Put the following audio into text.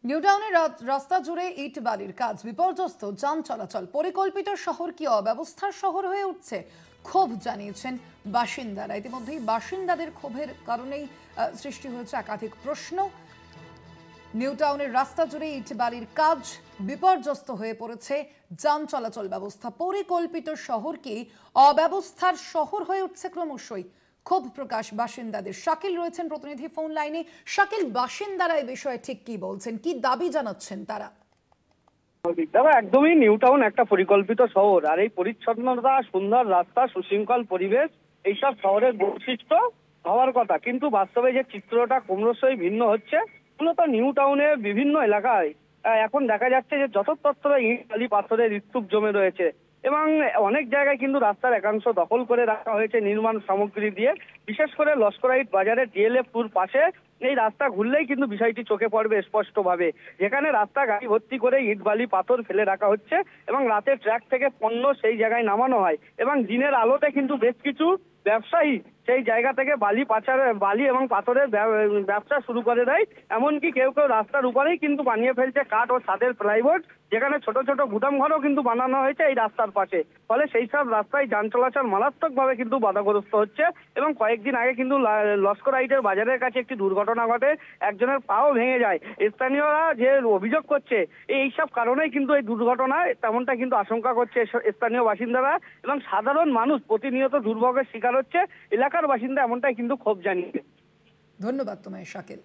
নিউটাউনের রাস্তা জুড়ে ইট বালির কাজ, বিপর্যস্ত যান চলাচল, পরিকল্পিত শহর কি অব্যবস্থার শহর হয়ে উঠছে? ক্ষোভ জানিয়েছেন বাসিন্দারা। ইতিমধ্যেই বাসিন্দাদের ক্ষোভের কারণেই সৃষ্টি হয়েছে একাধিক প্রশ্ন। নিউটাউনের রাস্তা জুড়ে ইট বালির কাজ, বিপর্যস্ত হয়ে পড়েছে যান চলাচল ব্যবস্থা, পরিকল্পিত শহর কি অব্যবস্থার শহর হয়ে উঠছে ক্রমশই? ক্ষোভ প্রকাশ বাসিন্দাদের। শাকিল রয়েছেন প্রতিনিধি ফোন লাইনে। শাকিল, বাসিন্দারা এই বিষয়ে ঠিক কি বলছেন, কি দাবি জানাচ্ছেন তারা? একদমই নিউটাউন একটা পরিকল্পিত শহর, আর এই পরিচ্ছন্নতা, সুন্দর রাস্তা, সুশৃঙ্খল পরিবেশ এইসব শহরের বৈশিষ্ট্য হওয়ার কথা, কিন্তু বাস্তবে যে চিত্রটা ক্রমশই ভিন্ন হচ্ছে। মূলত নিউটাউনের বিভিন্ন এলাকায় এখন দেখা যাচ্ছে যে যত্রতত্র ইট বালি পাথরের স্তূপ জমে রয়েছে, এবং অনেক জায়গায় কিন্তু রাস্তার একাংশ দখল করে রাখা হয়েছে নির্মাণ সামগ্রী দিয়ে। বিশেষ করে লস্করাইট বাজারের ডিএলএফ টুর পাশে এই রাস্তা ঘুরলেই কিন্তু বিষয়টি চোখে পড়বে স্পষ্টভাবে, যেখানে রাস্তা গাড়ি ভর্তি করে ইট বালি পাথর ফেলে রাখা হচ্ছে এবং রাতে ট্র্যাক থেকে পণ্য সেই জায়গায় নামানো হয়, এবং দিনের আলোতে কিন্তু বেশ কিছু ব্যবসায়ী সেই জায়গা থেকে বালি এবং পাথরের ব্যবসা শুরু করে দেয়। এমনকি কেউ কেউ রাস্তার উপরেই কিন্তু বানিয়ে ফেলছে কাঠ ও ছাদের প্লাইবোর্ড, যেখানে ছোট ছোট গুদাম ঘরও কিন্তু বানানো হয়েছে এই রাস্তার পাশে। ফলে সেই সব রাস্তায় যান চলাচল মারাত্মকভাবে কিন্তু বাধাগ্রস্ত হচ্ছে, এবং কয়েকদিন আগে কিন্তু লস্করাইটের বাজারের কাছে একটি দুর্ঘটনা ঘটে, একজনের পাও ভেঙে যায়। স্থানীয়রা যে অভিযোগ করছে এইসব কারণেই কিন্তু এই দুর্ঘটনা, তেমনটা কিন্তু আশঙ্কা করছে স্থানীয় বাসিন্দারা, এবং সাধারণ মানুষ প্রতিনিয়ত দুর্ভোগের শিকার হচ্ছে। এলাকার বাসিন্দা এমনটাই কিন্তু ক্ষোভ জানিয়েছে। ধন্যবাদ তোমায় শাকিল।